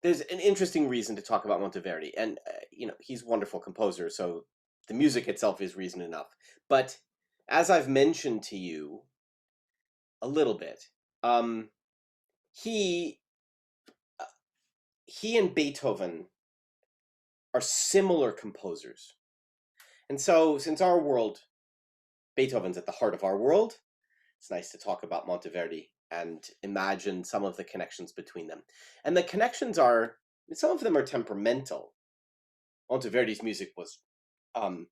there's an interesting reason to talk about Monteverdi, and he's a wonderful composer, so the music itself is reason enough. But as I've mentioned to you a little bit, um, he uh, he and Beethoven are similar composers, and so since our world, Beethoven's at the heart of our world, it's nice to talk about Monteverdi and imagine some of the connections between them. And the connections are, some of them are temperamental. Monteverdi's music was um,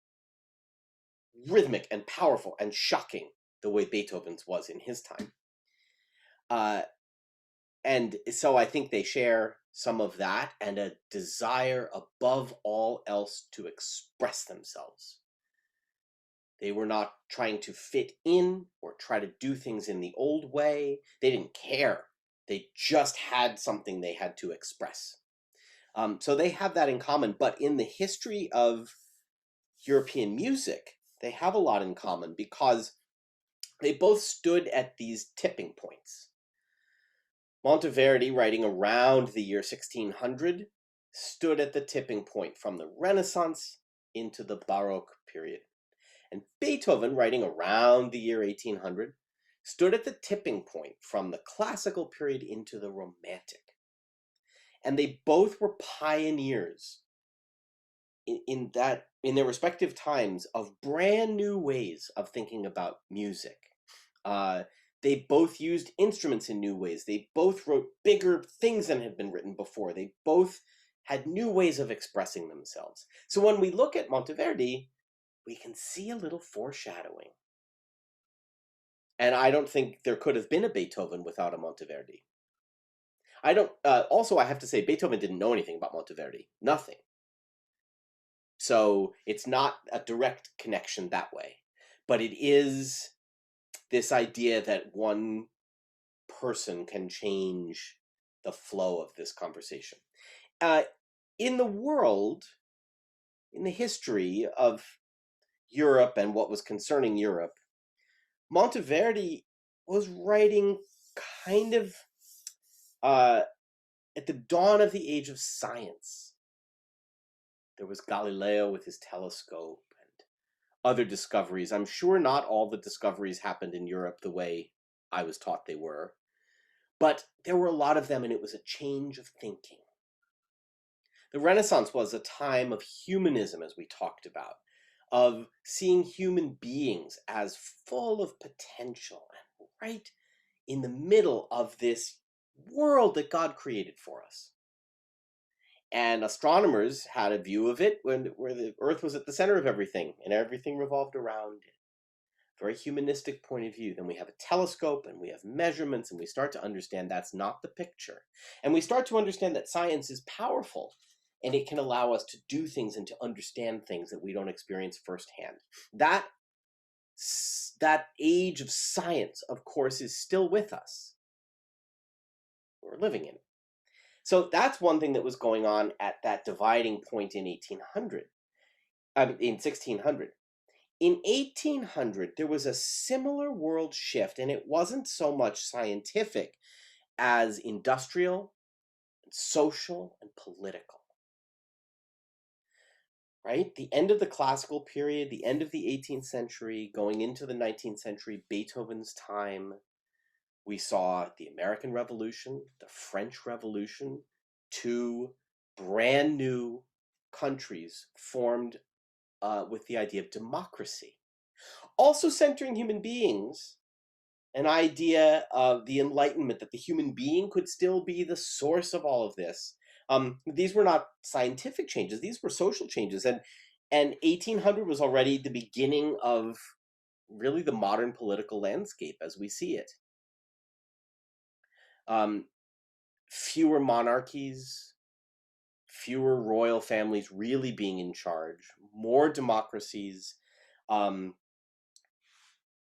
rhythmic and powerful and shocking the way Beethoven's was in his time. Uh, and so I think they share some of that and a desire above all else to express themselves. They were not trying to fit in or try to do things in the old way. They didn't care. They just had something they had to express. So they have that in common. But in the history of European music, they have a lot in common because they both stood at these tipping points. Monteverdi, writing around the year 1600, stood at the tipping point from the Renaissance into the Baroque period. And Beethoven, writing around the year 1800, stood at the tipping point from the classical period into the Romantic. And they both were pioneers in their respective times of brand new ways of thinking about music. Uh, they both used instruments in new ways. They both wrote bigger things than had been written before. They both had new ways of expressing themselves. So when we look at Monteverdi, we can see a little foreshadowing. And I don't think there could have been a Beethoven without a Monteverdi. I don't. Also, I have to say, Beethoven didn't know anything about Monteverdi. Nothing. So it's not a direct connection that way. But it is this idea that one person can change the flow of this conversation. Uh, in the world, in the history of Europe and what was concerning Europe, Monteverdi was writing kind of uh, at the dawn of the age of science. There was Galileo with his telescope and other discoveries. I'm sure not all the discoveries happened in Europe the way I was taught they were, but there were a lot of them, and it was a change of thinking. The Renaissance was a time of humanism, as we talked about, of seeing human beings as full of potential and right in the middle of this world that God created for us. And astronomers had a view of it where the Earth was at the center of everything and everything revolved around it. Very humanistic point of view. Then we have a telescope and we have measurements, and we start to understand that's not the picture. And we start to understand that science is powerful and it can allow us to do things and to understand things that we don't experience firsthand. That that age of science, of course, is still with us. We're living in it. So that's one thing that was going on at that dividing point in 1800, in 1600. In 1800, there was a similar world shift, and it wasn't so much scientific as industrial, and social, and political. Right? The end of the classical period, the end of the 18th century, going into the 19th century, Beethoven's time, we saw the American Revolution, the French Revolution, two brand new countries formed with the idea of democracy. Also centering human beings, an idea of the Enlightenment, that the human being could still be the source of all of this. These were not scientific changes; these were social changes, and 1800 was already the beginning of really the modern political landscape as we see it. Um, Fewer monarchies, fewer royal families really being in charge, more democracies, um,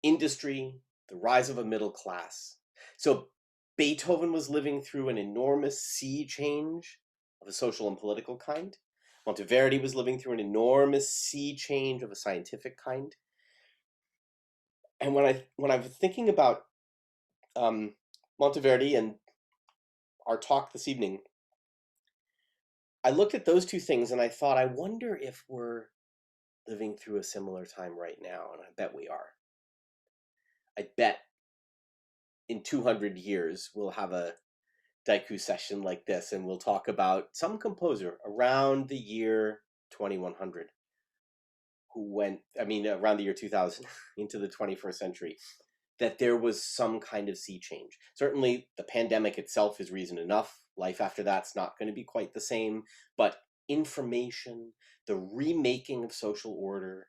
industry, the rise of a middle class. So Beethoven was living through an enormous sea change of a social and political kind. Monteverdi was living through an enormous sea change of a scientific kind. And when I was thinking about um, Monteverdi and our talk this evening, I looked at those two things and I thought, I wonder if we're living through a similar time right now, and I bet we are. I bet in 200 years we'll have a Daiku session like this, and we'll talk about some composer around the year 2100 who went, I mean, around the year 2000 into the 21st century, that there was some kind of sea change. Certainly, the pandemic itself is reason enough. Life after that's not going to be quite the same, but information, the remaking of social order,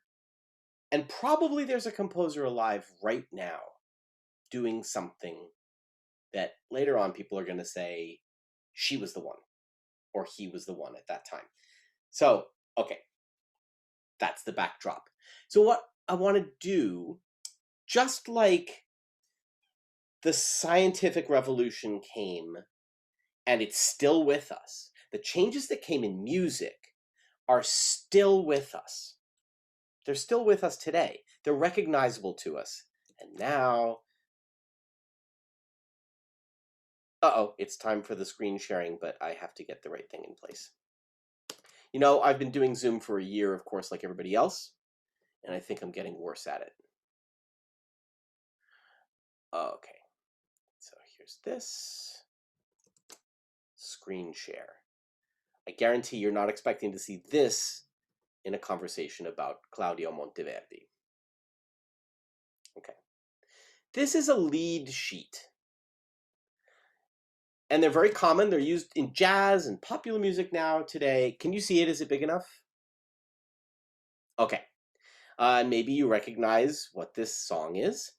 and probably there's a composer alive right now doing something that later on people are going to say she was the one or he was the one at that time. So, okay, that's the backdrop. So what I want to do, just like the scientific revolution came and it's still with us, the changes that came in music are still with us. They're still with us today. They're recognizable to us. And now, it's time for the screen sharing, but I have to get the right thing in place. You know, I've been doing Zoom for a year, of course, like everybody else, and I think I'm getting worse at it. Okay, so here's this. Screen share. I guarantee you're not expecting to see this in a conversation about Claudio Monteverdi. Okay. This is a lead sheet. And they're very common. They're used in jazz and popular music now today. Can you see it? Is it big enough? Okay. Maybe you recognize what this song is.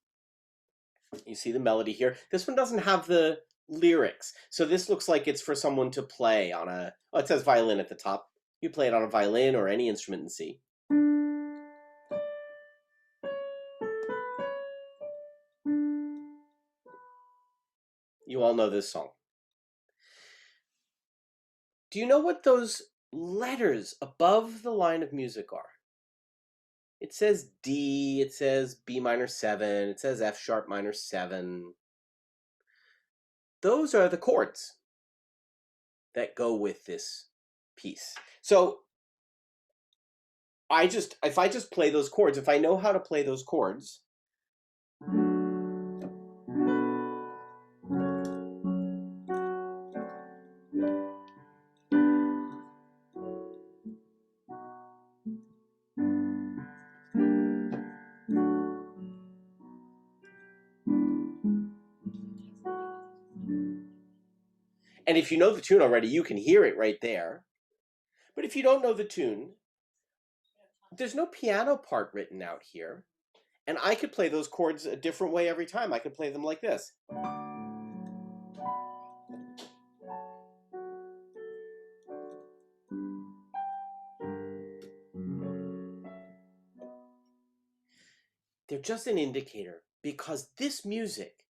You see the melody here. This one doesn't have the lyrics. So this looks like it's for someone to play on a, oh, it says violin at the top. You play it on a violin or any instrument in C. You all know this song. Do you know what those letters above the line of music are? It says D, it says B minor 7, it says F sharp minor 7. Those are the chords that go with this piece. So if I just play those chords, if I know how to play those chords, and if you know the tune already, you can hear it right there. But if you don't know the tune, there's no piano part written out here. And I could play those chords a different way every time. I could play them like this. They're just an indicator because this music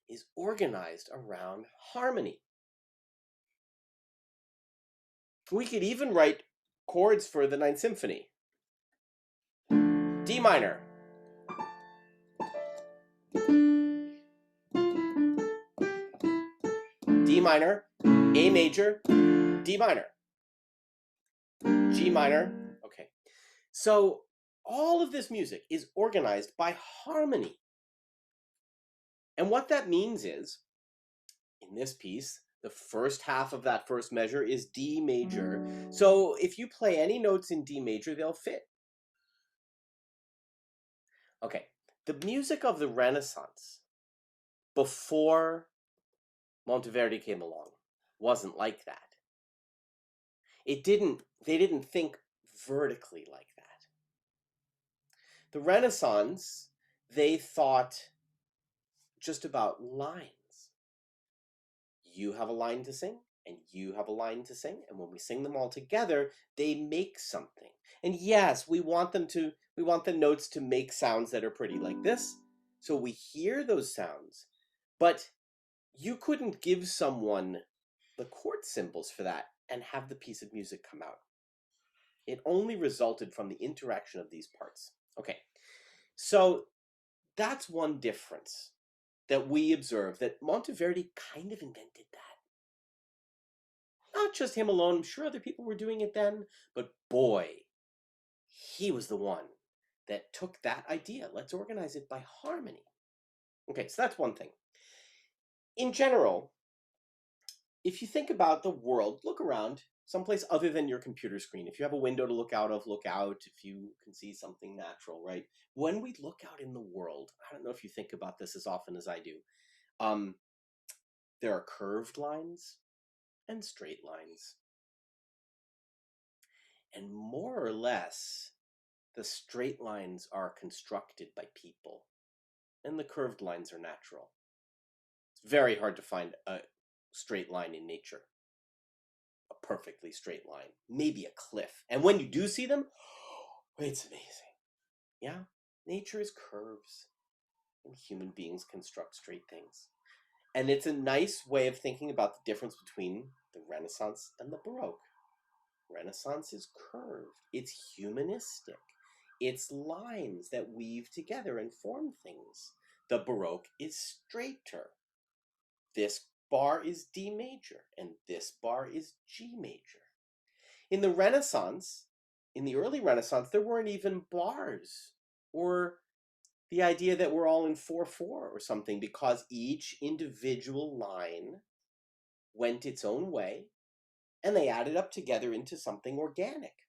is organized around harmony. We could even write chords for the Ninth Symphony. D minor. D minor, A major, D minor, G minor. Okay. So all of this music is organized by harmony. And what that means is, in this piece, the first half of that first measure is D major. So if you play any notes in D major, they'll fit. Okay, the music of the Renaissance before Monteverdi came along wasn't like that. They didn't think vertically like that. The Renaissance, they thought just about lines. You have a line to sing, and you have a line to sing, and when we sing them all together, they make something. And yes, we want the notes to make sounds that are pretty like this, so we hear those sounds, but you couldn't give someone the chord symbols for that and have the piece of music come out. It only resulted from the interaction of these parts. Okay, so that's one difference that we observe, that Monteverdi kind of invented that. Not just him alone, I'm sure other people were doing it then, but boy, he was the one that took that idea. Let's organize it by harmony. Okay, so that's one thing. In general, if you think about the world, look around someplace other than your computer screen. If you have a window to look out of, look out. If you can see something natural, right? When we look out in the world, I don't know if you think about this as often as I do. Um, there are curved lines and straight lines. And more or less, the straight lines are constructed by people, and the curved lines are natural. It's very hard to find a straight line in nature. A perfectly straight line, maybe a cliff. And when you do see them, it's amazing. Yeah, nature is curves, and human beings construct straight things. And it's a nice way of thinking about the difference between the Renaissance and the Baroque. Renaissance is curved, it's humanistic, it's lines that weave together and form things. The Baroque is straighter. This bar is D major, and this bar is G major. In the Renaissance, in the early Renaissance, there weren't even bars or the idea that we're all in 4/4 or something, because each individual line went its own way and they added up together into something organic.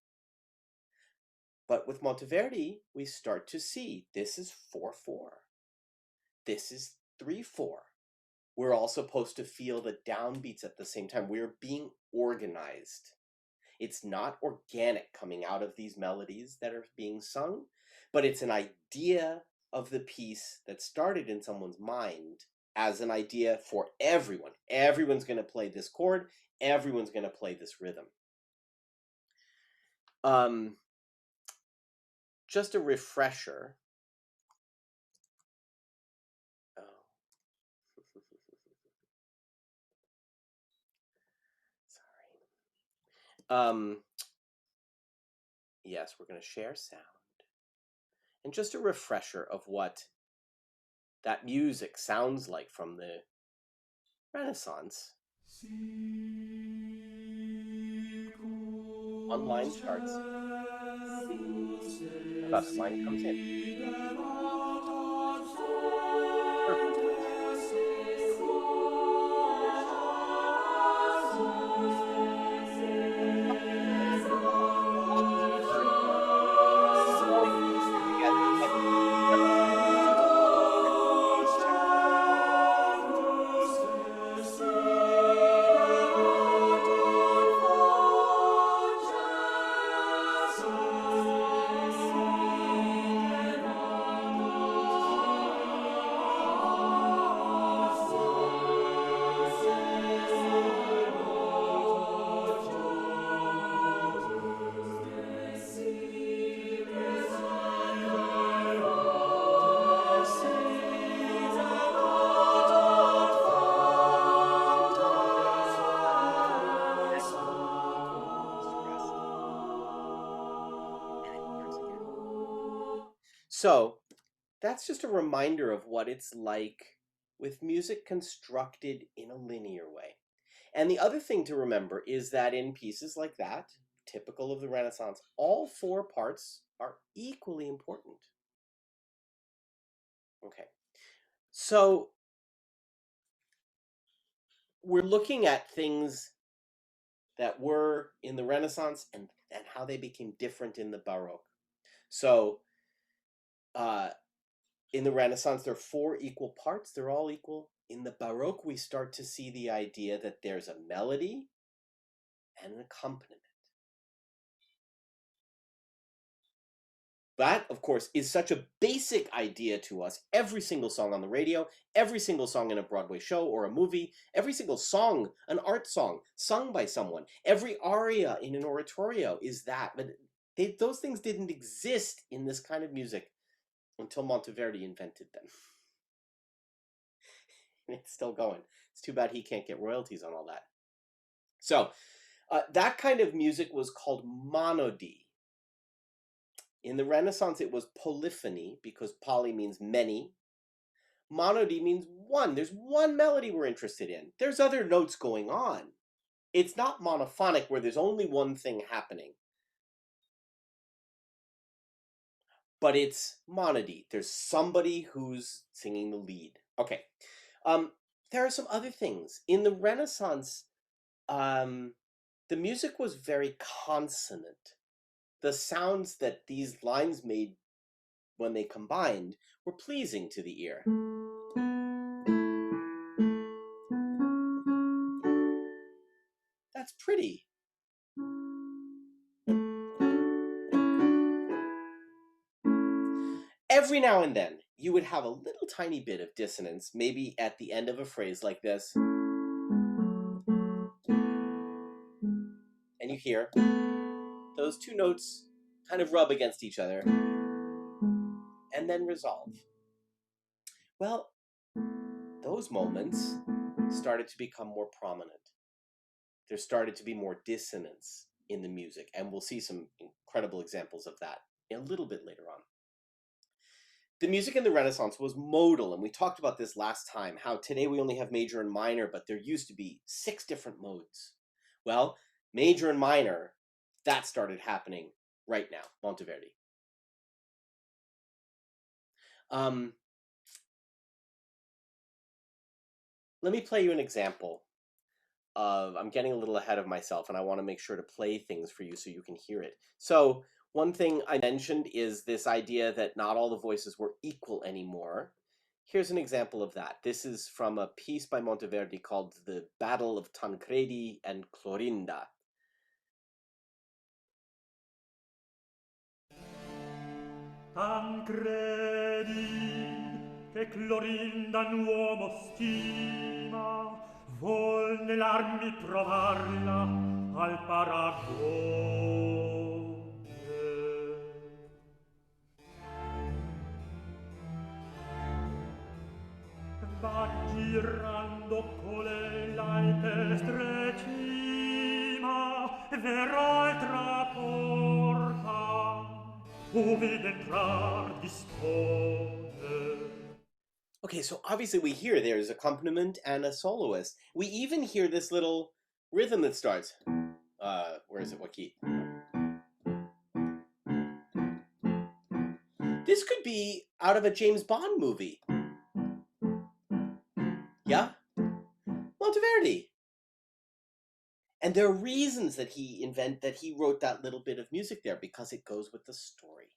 But with Monteverdi, we start to see this is 4/4. This is 3/4. We're all supposed to feel the downbeats at the same time. We're being organized. It's not organic coming out of these melodies that are being sung, but it's an idea of the piece that started in someone's mind as an idea for everyone. Everyone's going to play this chord. Everyone's going to play this rhythm. Just a refresher. Oh. Sorry. Yes, we're going to share sound. And just a refresher of what that music sounds like from the Renaissance. One line starts. Another line comes in. Perfect. Together, but so that's just a reminder of what it's like with music constructed in a linear way. And the other thing to remember is that in pieces like that, typical of the Renaissance, all 4 parts are equally important. Okay, so we're looking at things that were in the Renaissance and how they became different in the Baroque. So in the Renaissance, there are 4 equal parts. They're all equal. In the Baroque, we start to see the idea that there's a melody and an accompaniment. That, of course, is such a basic idea to us. Every single song on the radio, every single song in a Broadway show or a movie, every single song, an art song sung by someone, every aria in an oratorio is that. But those things didn't exist in this kind of music until Monteverdi invented them. And it's still going. It's too bad he can't get royalties on all that. So that kind of music was called monody. In the Renaissance, it was polyphony, because poly means many. Monody means one. There's one melody we're interested in. There's other notes going on, It's not monophonic where there's only one thing happening, but it's monody. There's somebody who's singing the lead. Okay. Um, there are some other things. In the Renaissance, the music was very consonant. The sounds that these lines made when they combined were pleasing to the ear. That's pretty. Every now and then, you would have a little tiny bit of dissonance, maybe at the end of a phrase like this. And you hear those two notes kind of rub against each other and then resolve. Well, those moments started to become more prominent. There started to be more dissonance in the music, and we'll see some incredible examples of that a little bit later on. The music in the Renaissance was modal, and we talked about this last time, how today we only have major and minor, but there used to be 6 different modes. Well, major and minor, that started happening right now, Monteverdi. Let me play you an example of, I'm getting a little ahead of myself, and I want to make sure to play things for you so you can hear it. So one thing I mentioned is this idea that not all the voices were equal anymore. Here's an example of that. This is from a piece by Monteverdi called The Battle of Tancredi and Clorinda. Tancredi, che Clorinda un uomo stima, vuol nell'armi provarla al paragone. Va girando colella e pestre cima, verrà altra porta, uvi d'entrar dispone. Okay, so obviously we hear there's accompaniment and a soloist. We even hear this little rhythm that starts. Where is it? What key? This could be out of a James Bond movie. Yeah? Monteverdi. And there are reasons that he wrote that little bit of music there, because it goes with the story.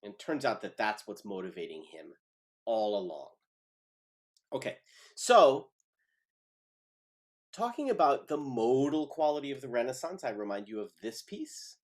And it turns out that that's what's motivating him all along. Okay, so talking about the modal quality of the Renaissance, I remind you of this piece.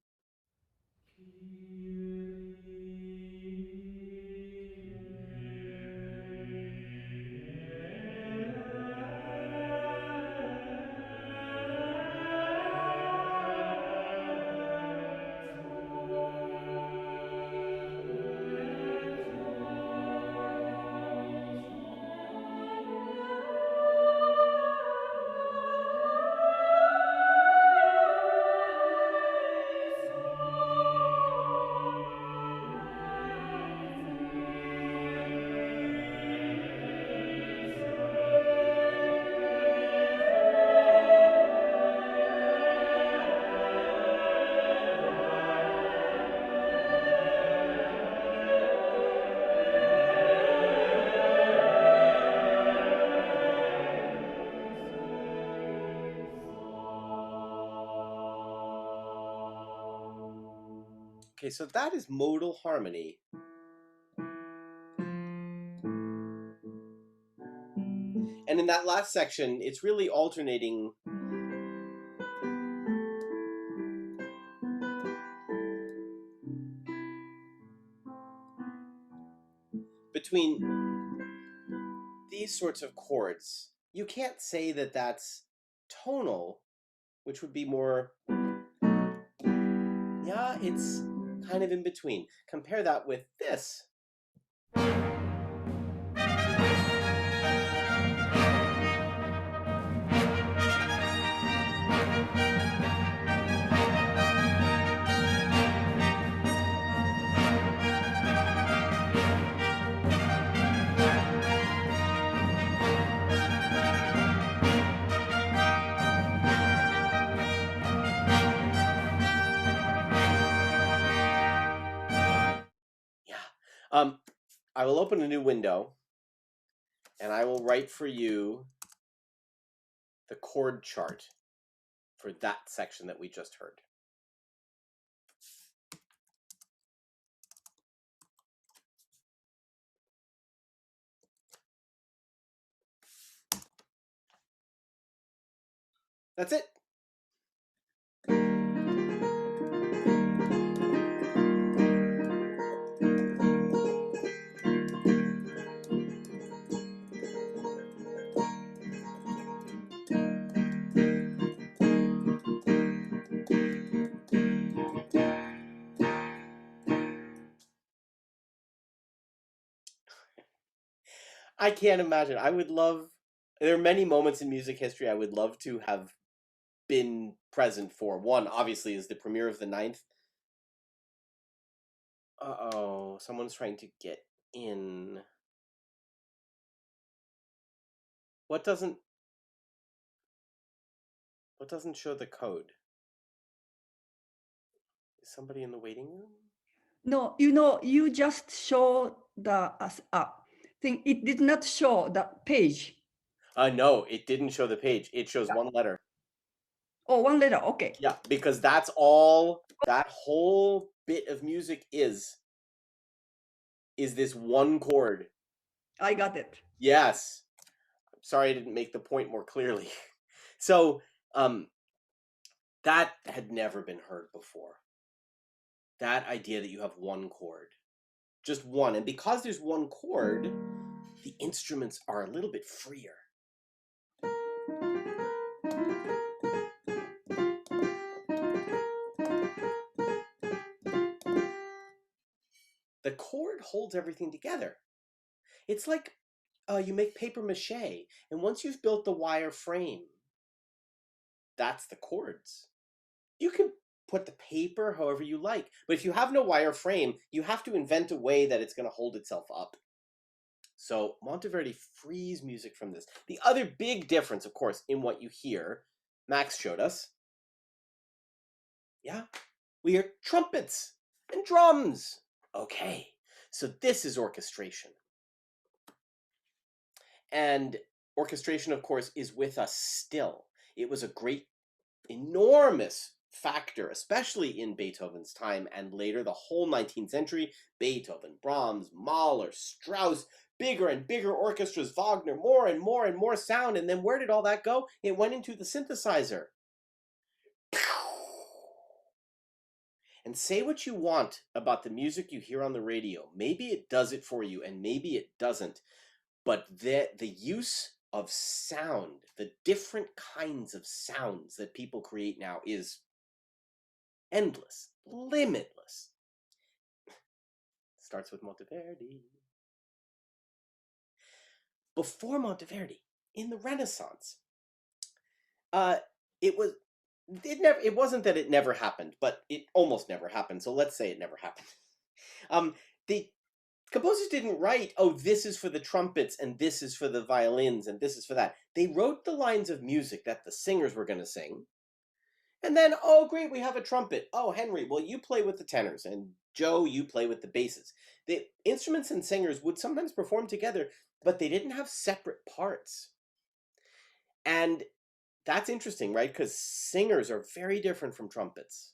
Okay, so that is modal harmony. And in that last section, it's really alternating between these sorts of chords. You can't say that that's tonal, which would be more, yeah, it's kind of in between. Compare that with this. I will open a new window, and I will write for you the chord chart for that section that we just heard. That's it. I can't imagine. I would love. There are many moments in music history I would love to have been present for. One, obviously, is the premiere of the ninth. Uh-oh, someone's trying to get in. What doesn't show the code? Is somebody in the waiting room? No, you just show the thing. It did not show the page. No, it didn't show the page. It shows one letter. Oh, one letter. Okay. Yeah, because that's all that whole bit of music is this one chord. I got it. Yes. I'm sorry I didn't make the point more clearly. So, that had never been heard before. That idea that you have one chord. Just one. And because there's one chord, the instruments are a little bit freer. The chord holds everything together. It's like you make paper mache, and once you've built the wire frame, that's the chords. You can put the paper however you like, but if you have no wire frame, you have to invent a way that it's going to hold itself up. So Monteverdi frees music from this. The other big difference, of course, in what you hear, Max showed us. Yeah, we hear trumpets and drums. Okay, so this is orchestration. And orchestration, of course, is with us still. It was a great, enormous factor, especially in Beethoven's time and later the whole 19th century. Beethoven, Brahms, Mahler, Strauss, bigger and bigger orchestras, Wagner, more and more and more sound. And then where did all that go? It went into the synthesizer. And say what you want about the music you hear on the radio. Maybe it does it for you, and maybe it doesn't. But the use of sound, the different kinds of sounds that people create now is endless, limitless. Starts with Monteverdi. Before Monteverdi, in the Renaissance, it wasn't that it never happened, but it almost never happened. So let's say it never happened. The composers didn't write, oh, this is for the trumpets, and this is for the violins, and this is for that. They wrote the lines of music that the singers were going to sing. And then, oh, great, we have a trumpet. Oh, Henry, well, you play with the tenors, and Joe, you play with the basses. The instruments and singers would sometimes perform together, but they didn't have separate parts. And that's interesting, right? Because singers are very different from trumpets.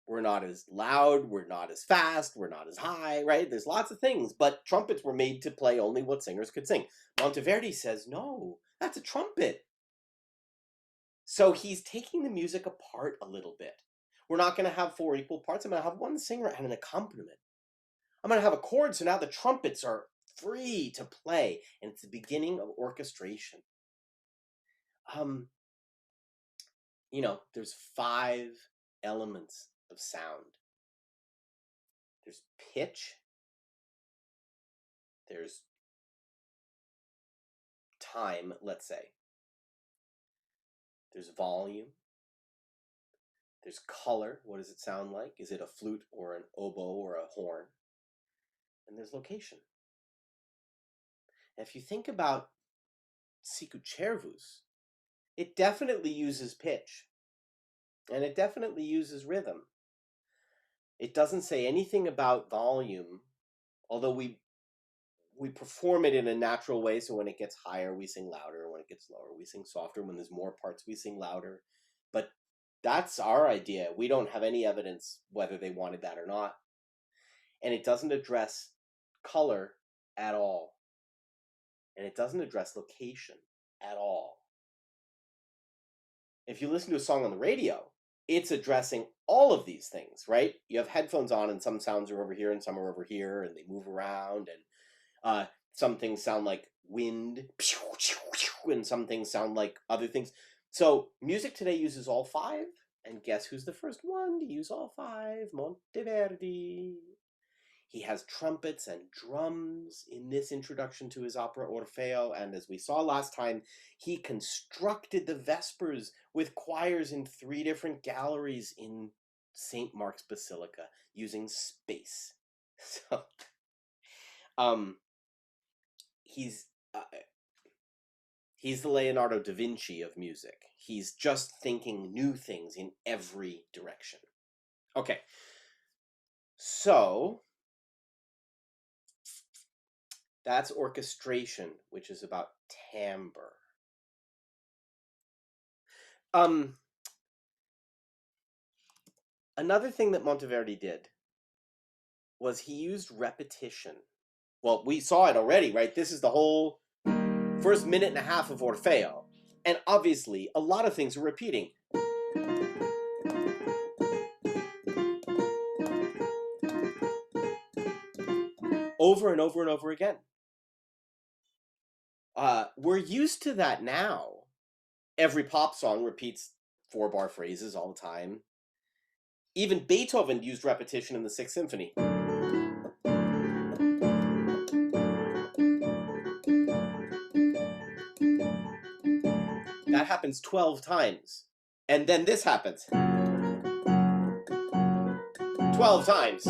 We're not as loud, we're not as fast, we're not as high, right? There's lots of things, but trumpets were made to play only what singers could sing. Monteverdi says, no, that's a trumpet. So he's taking the music apart a little bit. We're not going to have 4 equal parts. I'm going to have one singer and an accompaniment. I'm going to have a chord, so now the trumpets are free to play, and it's the beginning of orchestration. There's 5 elements of sound. There's pitch. There's time, let's say. There's volume. There's color. What does it sound like? Is it a flute or an oboe or a horn? And there's location. And if you think about Sicut Cervus, it definitely uses pitch. And it definitely uses rhythm. It doesn't say anything about volume although we perform it in a natural way. So when it gets higher, we sing louder. When it gets lower, we sing softer. When there's more parts, we sing louder. But that's our idea. We don't have any evidence whether they wanted that or not. And it doesn't address color at all. And it doesn't address location at all. If you listen to a song on the radio, it's addressing all of these things, right? You have headphones on and some sounds are over here and some are over here and they move around, and some things sound like wind and some things sound like other things. So music today uses all five, and guess who's the first one to use all five? Monteverdi. He has trumpets and drums in this introduction to his opera Orfeo, and as we saw last time, he constructed the Vespers with choirs in 3 different galleries in St. Mark's Basilica using space. So, he's the Leonardo da Vinci of music. He's just thinking new things in every direction. Okay, so that's orchestration, which is about timbre. Another thing that Monteverdi did was he used repetition. Well, we saw it already, right? This is the whole first minute and a half of Orfeo. And obviously, a lot of things are repeating. Over and over and over again. We're used to that now. Every pop song repeats 4-bar phrases all the time. Even Beethoven used repetition in the Sixth Symphony. That happens 12 times. And then this happens. 12 times.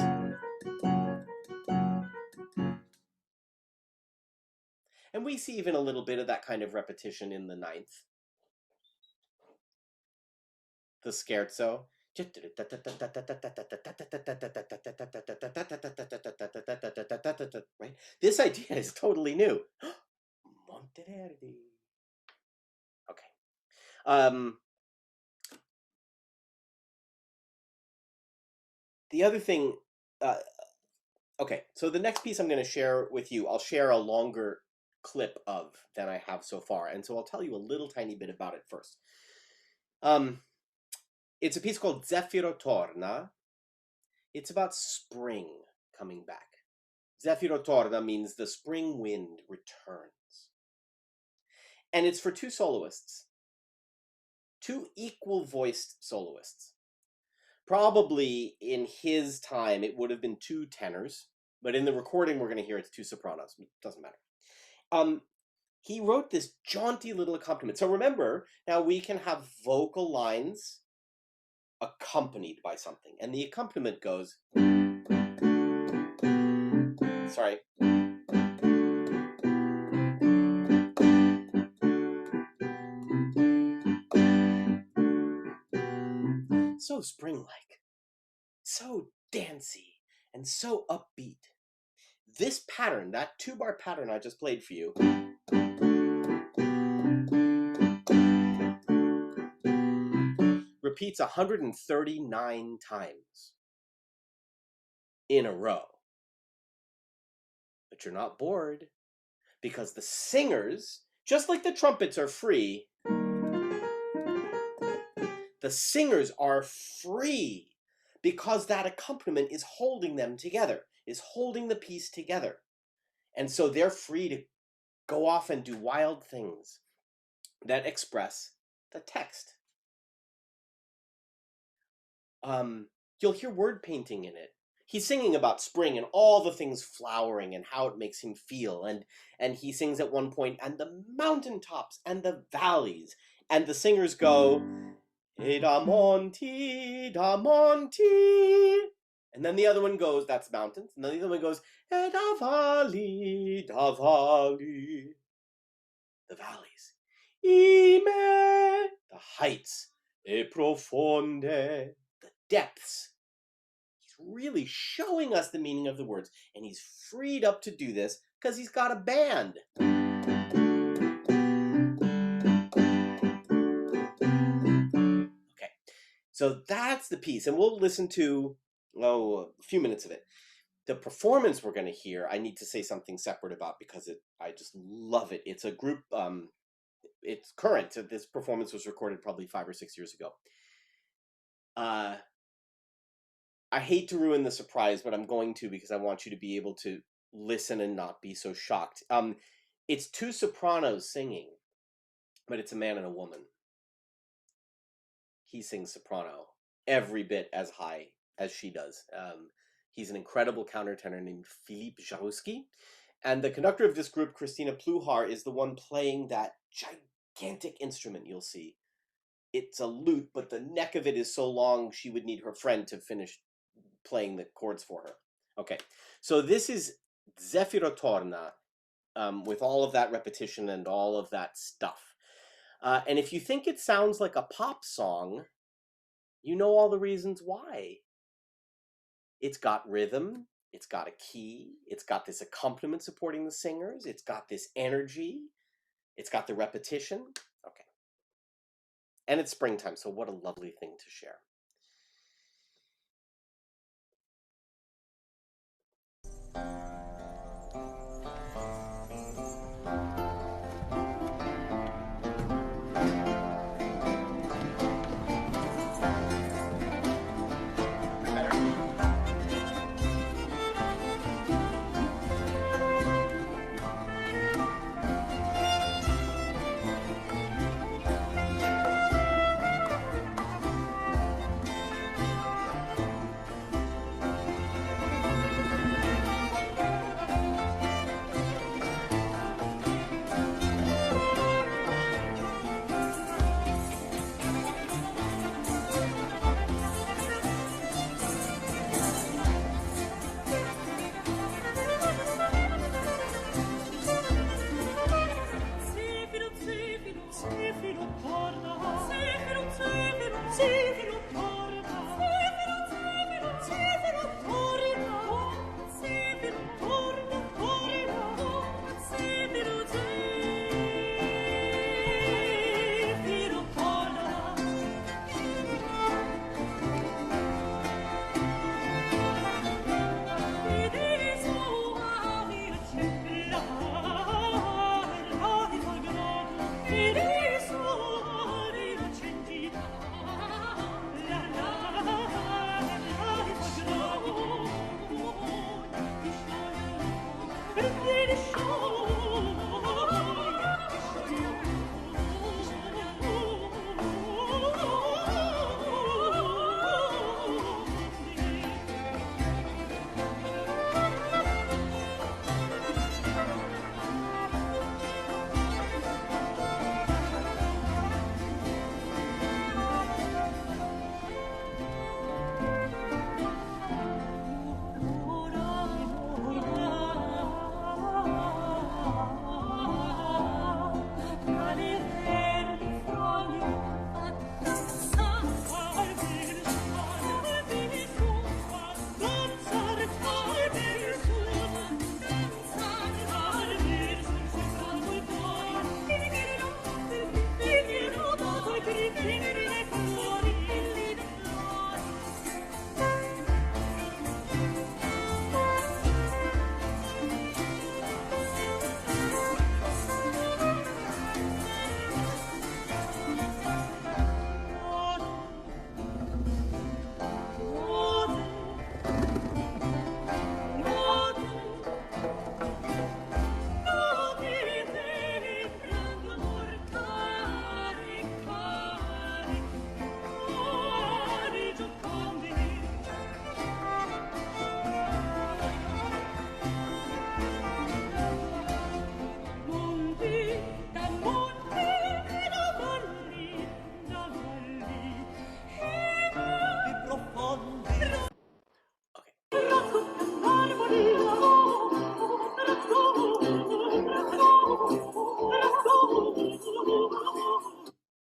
And we see even a little bit of that kind of repetition in the Ninth. The scherzo. Right? This idea is totally new. Monteverdi. Okay. The other thing, okay, so the next piece I'm going to share with you, I'll share a longer clip of than I have so far, and so I'll tell you a little tiny bit about it first. It's a piece called Zeffiro Torna. It's about spring coming back. Zeffiro Torna means the spring wind returns. And it's for 2 soloists. 2 equal-voiced soloists. Probably in his time, it would have been 2 tenors, but in the recording, we're going to hear it's 2 sopranos. It doesn't matter. He wrote this jaunty little accompaniment. So remember, now we can have vocal lines accompanied by something, and the accompaniment goes, sorry. So spring-like, so dancey, and so upbeat. This pattern, that 2-bar pattern I just played for you, repeats 139 times in a row. But you're not bored, because the singers, just like the trumpets are free, the singers are free because that accompaniment is holding them together, is holding the piece together. And so they're free to go off and do wild things that express the text. You'll hear word painting in it. He's singing about spring and all the things flowering and how it makes him feel. And he sings at one point, and the mountaintops and the valleys. And the singers go, E da monti, da monti. And then the other one goes, that's mountains. And then the other one goes, E da valli, da valli. The valleys. Ime, the heights. E profonde, the depths. He's really showing us the meaning of the words. And he's freed up to do this because he's got a band. Okay, so that's the piece. And we'll listen to, a few minutes of it. The performance we're going to hear, I need to say something separate about because I just love it. It's a group, it's current. This performance was recorded probably 5 or 6 years ago. I hate to ruin the surprise, but I'm going to because I want you to be able to listen and not be so shocked. It's two sopranos singing, but it's a man and a woman. He sings soprano every bit as high as she does. He's an incredible countertenor named Philippe Jarouski. And the conductor of this group, Christina Pluhar, is the one playing that gigantic instrument you'll see. It's a lute, but the neck of it is so long she would need her friend to finish playing the chords for her. Okay, so this is Zeffiro Torna, with all of that repetition and all of that stuff. And if you think it sounds like a pop song, you know all the reasons why. It's got rhythm, it's got a key, it's got this accompaniment supporting the singers, it's got this energy, it's got the repetition. Okay. And it's springtime, so what a lovely thing to share.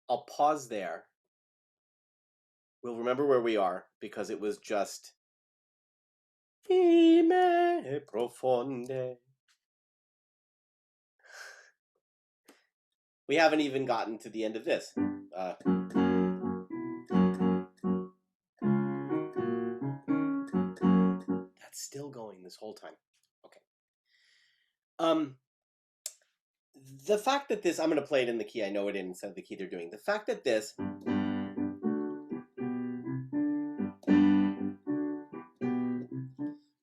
I'll pause there. We'll remember where we are because it was just Fime profonde. We haven't even gotten to the end of this. That's still going this whole time. Okay. The fact that this, I'm going to play it in the key I know it in instead of the key they're doing. The fact that this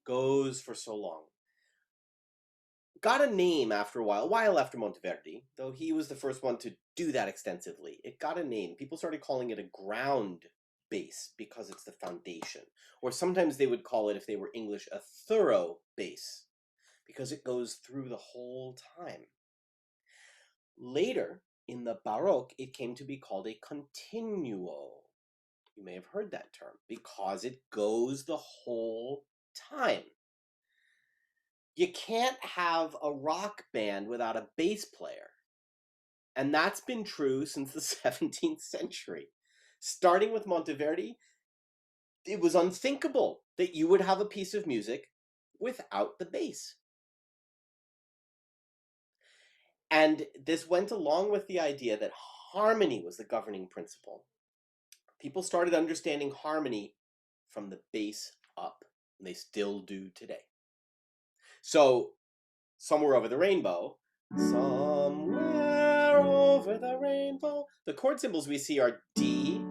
goes for so long got a name after a while after Monteverdi, though he was the first one to do that extensively. It got a name. People started calling it a ground bass because it's the foundation. Or sometimes they would call it, if they were English, a thorough bass because it goes through the whole time. Later, in the Baroque, it came to be called a continuo. You may have heard that term because it goes the whole time. You can't have a rock band without a bass player. And that's been true since the 17th century. Starting with Monteverdi, it was unthinkable that you would have a piece of music without the bass. And this went along with the idea that harmony was the governing principle. People started understanding harmony from the bass up, and they still do today. So, Somewhere Over the Rainbow, somewhere over the rainbow. The chord symbols we see are D,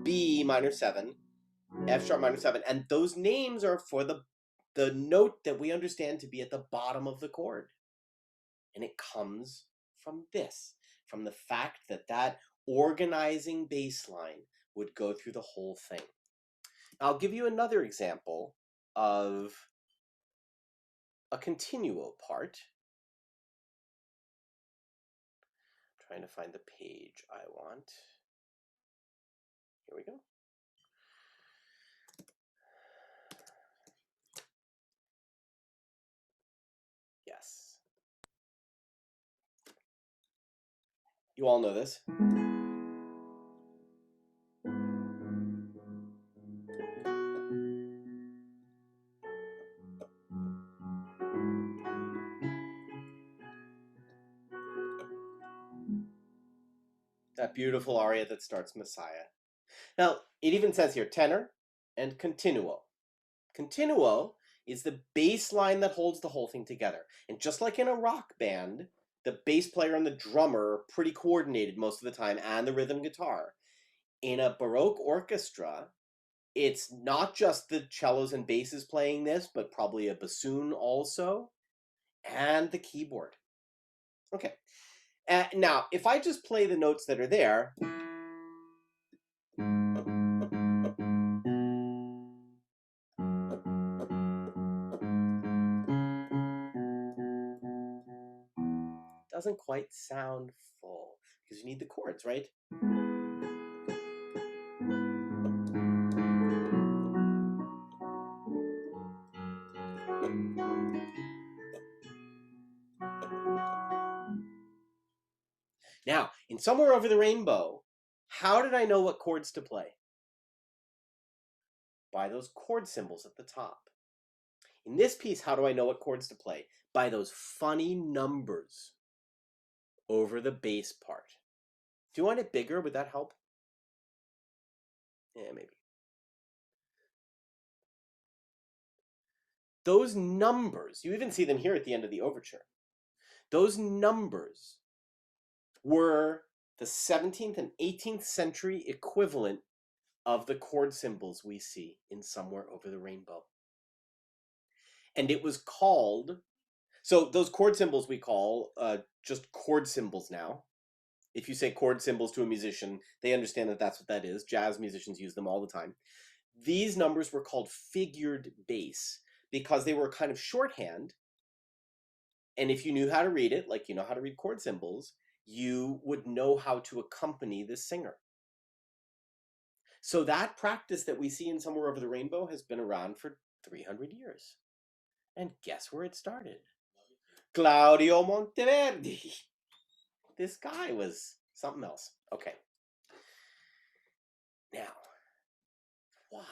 B minor 7, F sharp minor 7, and those names are for the note that we understand to be at the bottom of the chord. And it comes from this, from the fact that that organizing bass line would go through the whole thing. I'll give you another example of a continuo part. I'm trying to find the page I want. Here we go. Yes. You all know this. That beautiful aria that starts Messiah. Now, it even says here tenor and continuo. Continuo is the bass line that holds the whole thing together. And just like in a rock band, the bass player and the drummer are pretty coordinated most of the time, and the rhythm guitar. In a Baroque orchestra, it's not just the cellos and basses playing this, but probably a bassoon also, and the keyboard. Okay. Now, if I just play the notes that are there, doesn't quite sound full because you need the chords, right? Now, in Somewhere Over the Rainbow, how did I know what chords to play? By those chord symbols at the top. In this piece, how do I know what chords to play? By those funny numbers over the bass part. Do you want it bigger? Would that help? Yeah, maybe. Those numbers, you even see them here at the end of the overture. Those numbers were the 17th and 18th century equivalent of the chord symbols we see in Somewhere Over the Rainbow. And it was called, so those chord symbols we call just chord symbols now. If you say chord symbols to a musician, they understand that that's what that is. Jazz musicians use them all the time. These numbers were called figured bass because they were kind of shorthand. And if you knew how to read it, like you know how to read chord symbols, you would know how to accompany the singer. So that practice that we see in Somewhere Over the Rainbow has been around for 300 years. And guess where it started? Claudio Monteverdi. This guy was something else. Okay. Now, why?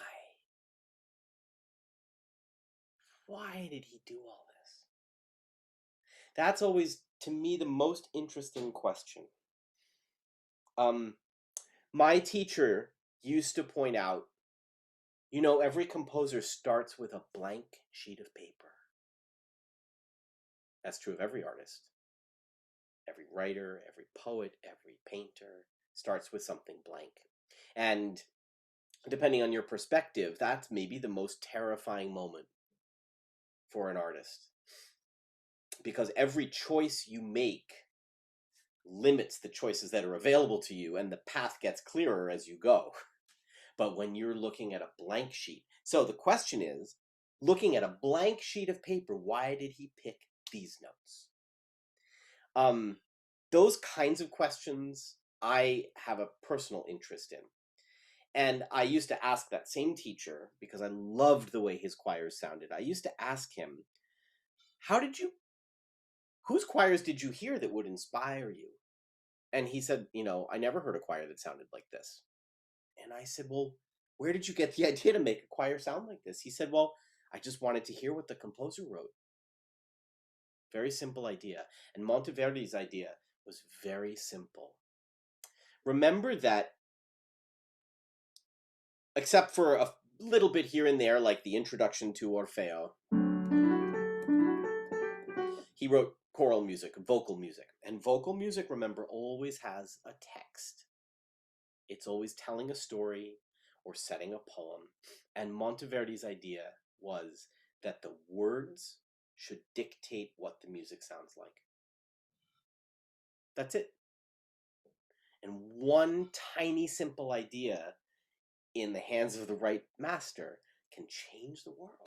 Why did he do all this? That's always, to me, the most interesting question. My teacher used to point out, every composer starts with a blank sheet of paper. That's true of every artist. Every writer, every poet, every painter starts with something blank. And depending on your perspective, that's maybe the most terrifying moment for an artist. Because every choice you make limits the choices that are available to you, and the path gets clearer as you go. But when you're looking at a blank sheet, so the question is, looking at a blank sheet of paper, why did he pick these notes? Those kinds of questions I have a personal interest in. And I used to ask that same teacher, because I loved the way his choirs sounded. I used to ask him, whose choirs did you hear that would inspire you? And he said, I never heard a choir that sounded like this. And I said, well, where did you get the idea to make a choir sound like this? He said, well, I just wanted to hear what the composer wrote. Very simple idea. And Monteverdi's idea was very simple. Remember that, except for a little bit here and there, like the introduction to Orfeo, he wrote choral music, vocal music. And vocal music, remember, always has a text. It's always telling a story or setting a poem. And Monteverdi's idea was that the words should dictate what the music sounds like. That's it. And one tiny simple idea in the hands of the right master can change the world.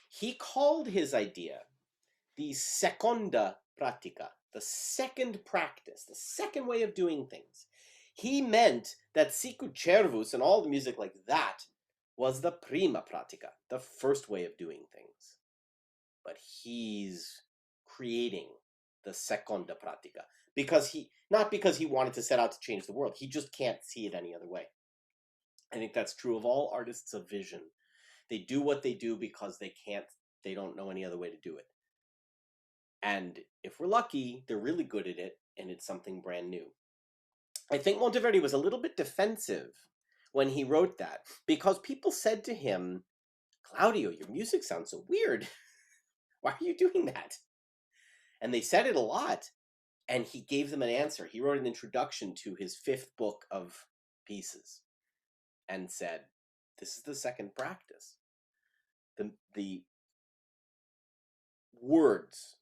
He called his idea the seconda pratica, the second practice, the second way of doing things. He meant that sicut cervus and all the music like that was the prima pratica, the first way of doing things. But he's creating the seconda pratica not because he wanted to set out to change the world. He just can't see it any other way. I think that's true of all artists of vision. They do what they do because they don't know any other way to do it. And if we're lucky, they're really good at it, and it's something brand new. I think Monteverdi was a little bit defensive when he wrote that, because people said to him, Claudio, your music sounds so weird. Why are you doing that? And they said it a lot, and he gave them an answer. He wrote an introduction to his 5th book of pieces and said, this is the second practice. The words,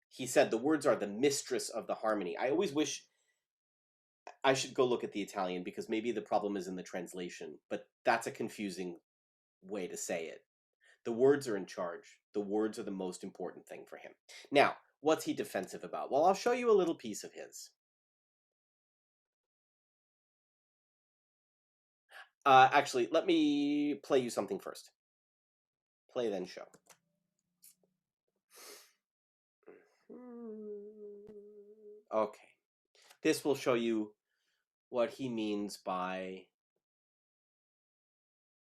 he said, the words are the mistress of the harmony. I always wish I should go look at the Italian, because maybe the problem is in the translation, but that's a confusing way to say it. The words are in charge. The words are the most important thing for him. Now, what's he defensive about? Well, I'll show you a little piece of his. Actually, let me play you something first. Play, then show. Okay. This will show you what he means by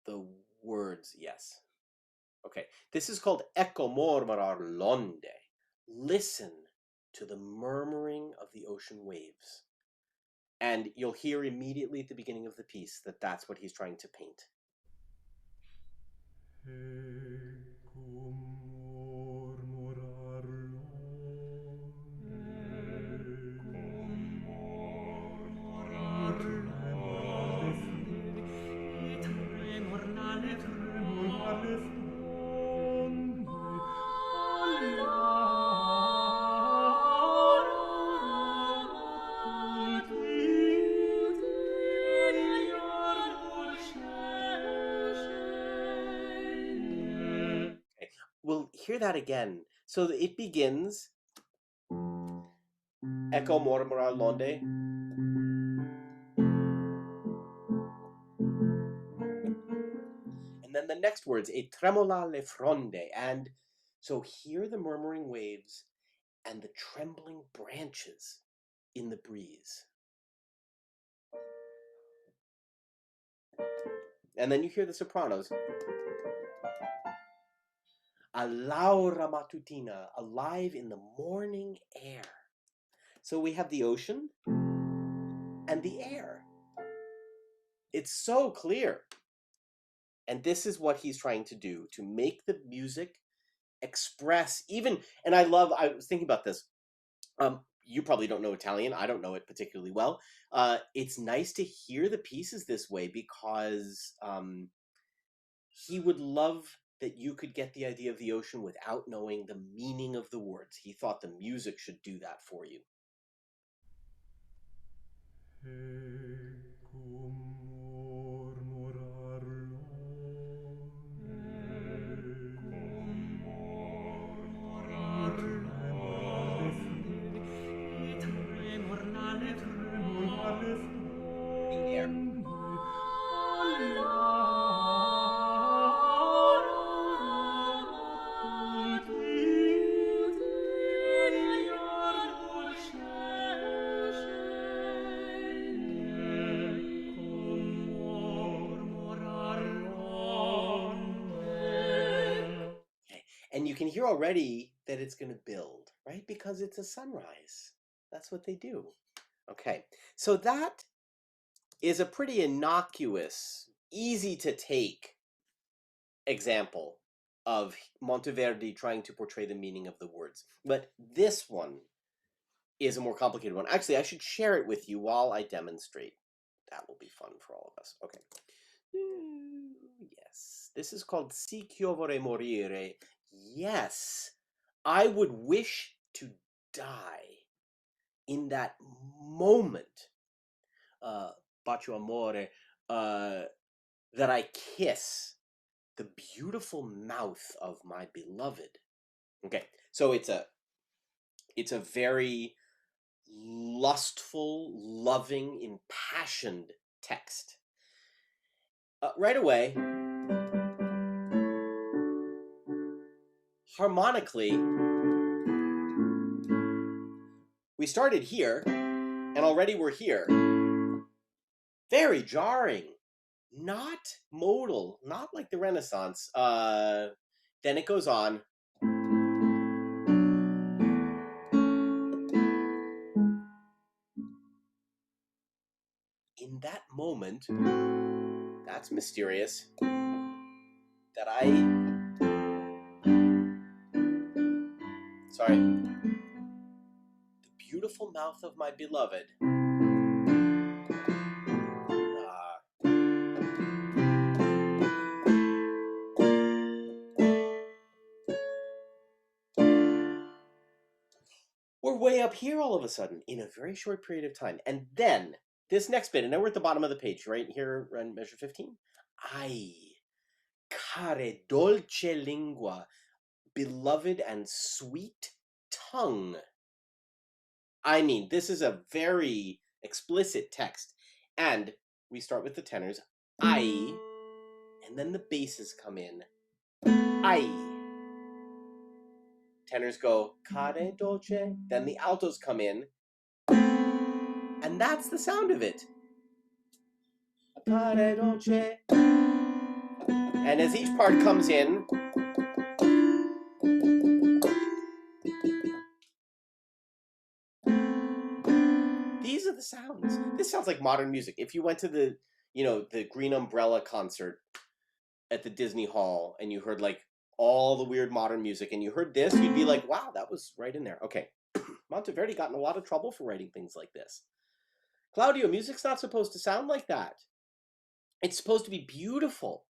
the words, yes. Okay, this is called Ecco mormorar l'onde. Listen to the murmuring of the ocean waves. And you'll hear immediately at the beginning of the piece that that's what he's trying to paint. Ecco mormorar l'onde. Ecco mormorar l'onde. Tremor le fronde. We'll hear that again. So it begins, Ecco mormorar l'onde. And then the next words, e tremola le fronde. And so hear the murmuring waves and the trembling branches in the breeze. And then you hear the sopranos. All'aura matutina, alive in the morning air. So we have the ocean and the air. It's so clear. And this is what he's trying to do, to make the music express even, and I was thinking about this. You probably don't know Italian. I don't know it particularly well. It's nice to hear the pieces this way because he would love that you could get the idea of the ocean without knowing the meaning of the words. He thought the music should do that for you. Air. And you can hear already that it's going to build, right? Because it's a sunrise. That's what they do. Okay, so that is a pretty innocuous, easy to take example of Monteverdi trying to portray the meaning of the words. But this one is a more complicated one. Actually, I should share it with you while I demonstrate. That will be fun for all of us. Okay. Yes, this is called Si io vorrei morire. Yes, I would wish to die in that moment, bacio amore, that I kiss the beautiful mouth of my beloved. Okay, so it's a very lustful, loving, impassioned text. Right away, harmonically, we started here, and already we're here. Very jarring. Not modal, not like the Renaissance. Then it goes on. In that moment, that's mysterious, that the beautiful mouth of my beloved. We're way up here all of a sudden in a very short period of time. And then this next bit, and now we're at the bottom of the page, right here around measure 15. Ai, care dolce lingua, beloved and sweet tongue. I mean, this is a very explicit text. And we start with the tenors, ai, and then the basses come in, ai. Tenors go, care dolce, then the altos come in, and that's the sound of it. Care dolce. And as each part comes in, these are the sounds. This sounds like modern music. If you went to the Green Umbrella concert at the Disney Hall and you heard like all the weird modern music and you heard this, you'd be like, wow, that was right in there. Okay. Monteverdi got in a lot of trouble for writing things like this. Claudio, music's not supposed to sound like that. It's supposed to be beautiful.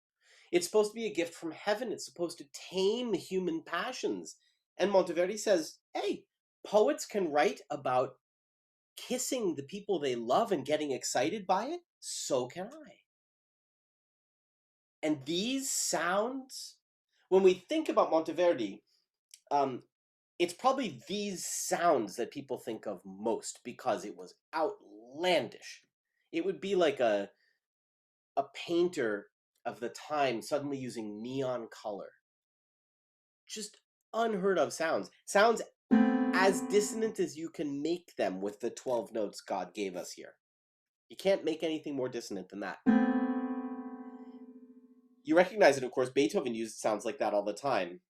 It's supposed to be a gift from heaven. It's supposed to tame human passions. And Monteverdi says, hey, poets can write about kissing the people they love and getting excited by it. So can I. And these sounds, when we think about Monteverdi, it's probably these sounds that people think of most because it was outlandish. It would be like a painter of the time suddenly using neon color. Just unheard of sounds. Sounds as dissonant as you can make them with the 12 notes God gave us here. You can't make anything more dissonant than that. You recognize it, of course. Beethoven used sounds like that all the time.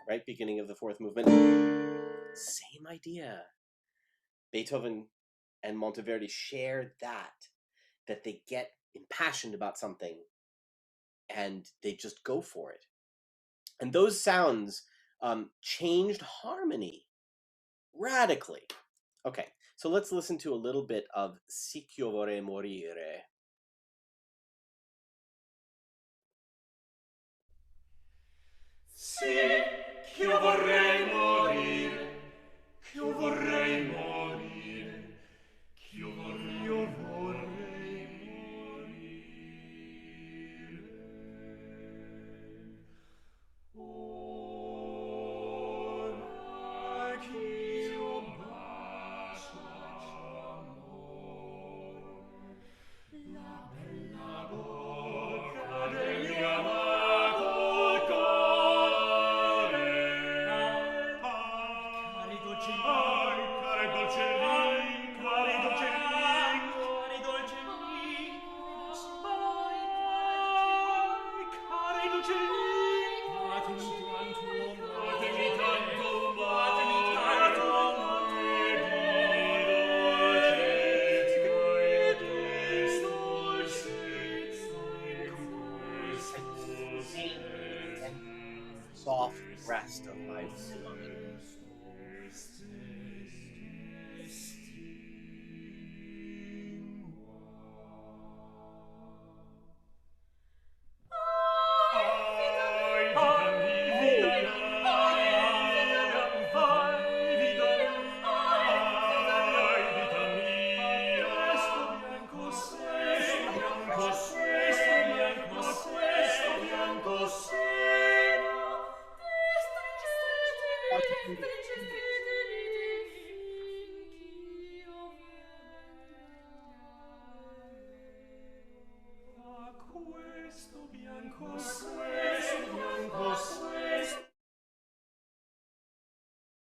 Right? Beginning of the fourth movement. Same idea. Beethoven and Monteverdi share that they get impassioned about something and they just go for it. And those sounds changed harmony radically. Okay, so let's listen to a little bit of Sicch'io vorrei morire. S'io vorrei morire, ch'io vorrei morire, ch'io vorrei morire. Ora ch'io bacio amor, la bella bocca del mio amato core. Cari dolcellin, cari dolcellin, cari dolcellin, cari dolcellin, cari dolcellin, fatemi tanto Soft rest of my beloved.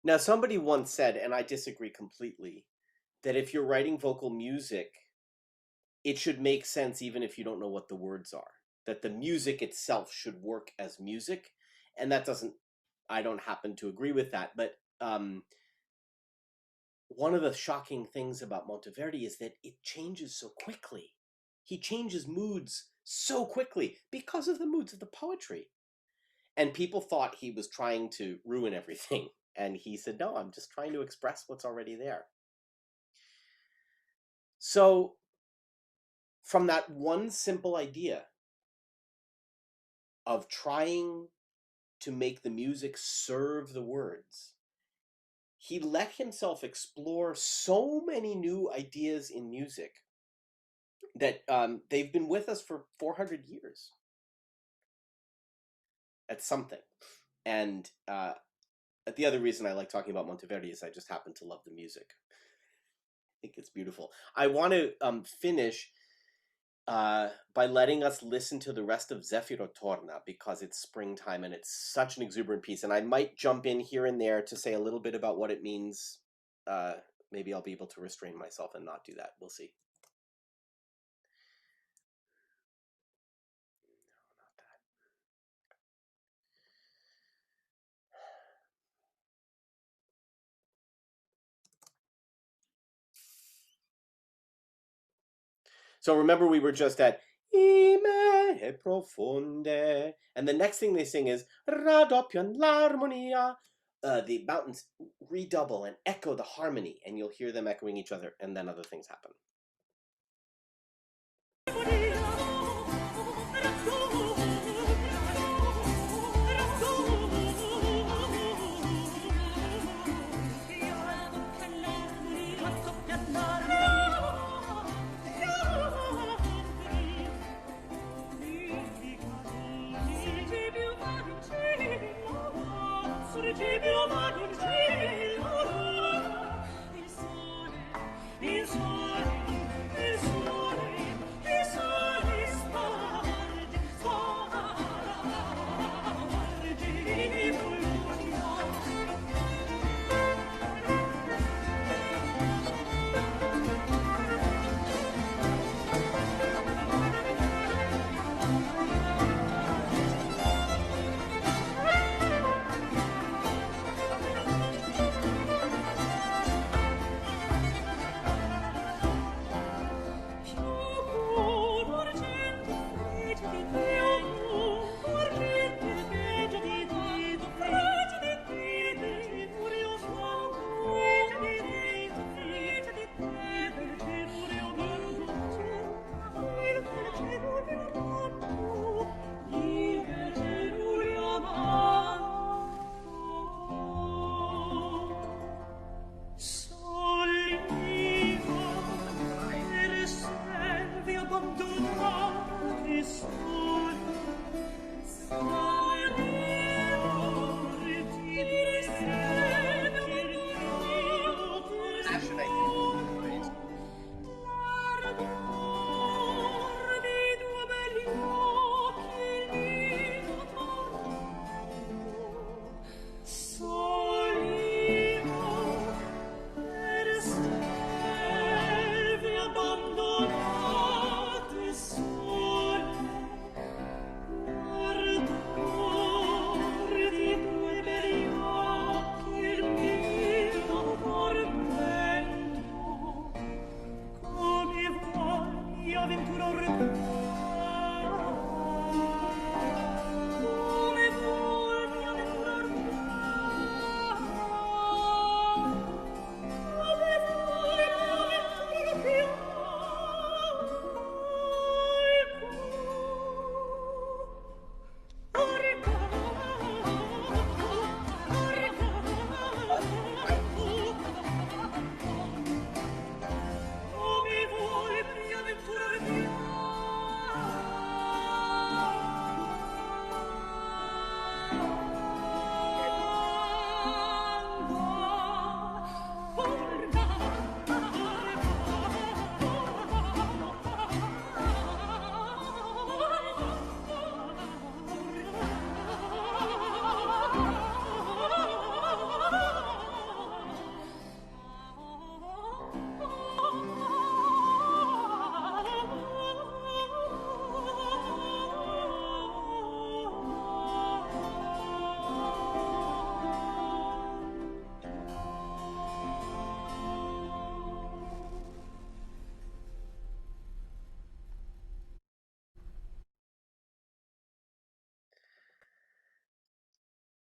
Now, somebody once said, and I disagree completely, that if you're writing vocal music, it should make sense even if you don't know what the words are. That the music itself should work as music, and that doesn't. I don't happen to agree with that, but one of the shocking things about Monteverdi is that it changes so quickly. He changes moods so quickly because of the moods of the poetry. And people thought he was trying to ruin everything. And he said, no, I'm just trying to express what's already there. So from that one simple idea of trying to make the music serve the words, he let himself explore so many new ideas in music that they've been with us for 400 years. That's something. And the other reason I like talking about Monteverdi is I just happen to love the music. I think it's beautiful. I want to finish by letting us listen to the rest of Zefiro Torna because it's springtime and it's such an exuberant piece. And I might jump in here and there to say a little bit about what it means. Maybe I'll be able to restrain myself and not do that. We'll see. So remember, we were just at Ime e profonde, and the next thing they sing is Raddoppian l'armonia. The mountains redouble and echo the harmony, and you'll hear them echoing each other, and then other things happen.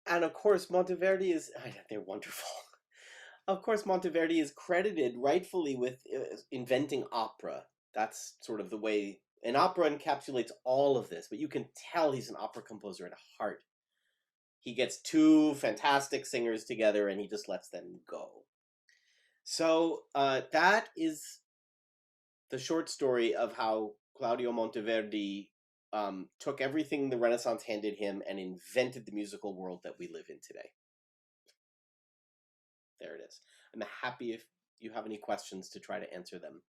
And of course, Monteverdi is, they're wonderful. Of course, Monteverdi is credited rightfully with inventing opera. That's sort of the way an opera encapsulates all of this, but you can tell he's an opera composer at heart. He gets two fantastic singers together and he just lets them go. So that is the short story of how Claudio Monteverdi took everything the Renaissance handed him and invented the musical world that we live in today. There it is. I'm happy if you have any questions to try to answer them.